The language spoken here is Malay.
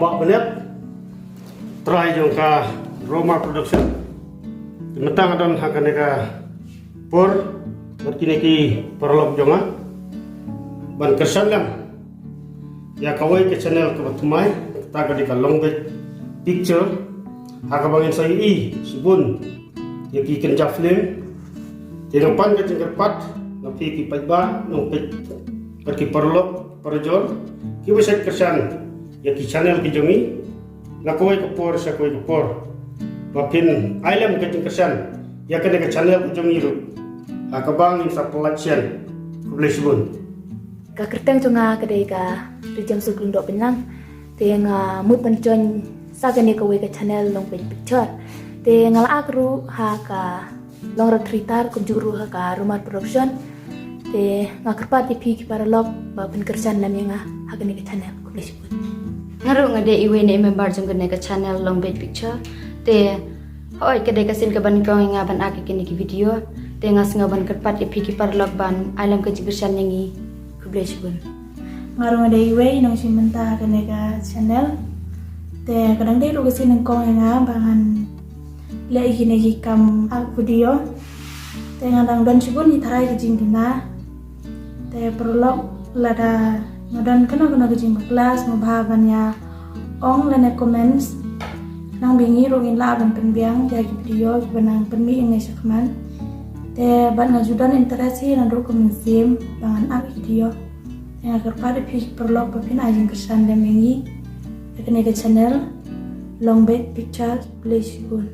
ambak benet try jong ka Roma Production mentang adon hakan ka por berkini ki perlok jonga ban kersan lam ya kawai ke channel ke batumai taga di kalong bet picture haka bangin sai I subun ya ki kenja film tinang pan ke cengkerpat ngapi ki paiba nong pet perki perlok perjol ki wesat kersan ya ki channel ki jongi na kawai ke por sa kawai ke por bapin ailam ke cengkersan ya kena ke channel ki jongi ru hakabang sa pelatihan boleh sebut ka kerteng chunga kadai ka rijam suglung dok penang te nga mut pancon sa gane ka we ka channel long picture te ngal akru ha ka long retritar kum juru ha ka Roma Production te nga kerpat pi ki para lok ba pen kersan lam nga ha gane ka channel ko boleh sebut ngaru ngade iwe ne member jong gane ka channel long picture te hoi kadai ka sin ka ban ka nga ban aki kini ki video tengas ngaban kerpat ipiki parlok ban alam kejigursan yangi kublesbun ngaru ngade iwe nong simenta kaneka channel te kadang dei lu kasi nang kong nga bangan le ikine kam ak video te ngadang don sibun ni tarai kejing dina te parlok lada ngadan kana kejing kelas mabahagannya ong lene comments nang bingi rungin la ban penbiang jadi video benang penmi ingai sakman te ban ngajudan interesi nan ro komensim bangan ak video yang agar pada pihak perlu papin ajeng kesan demengi ekne ke channel long bed picture please good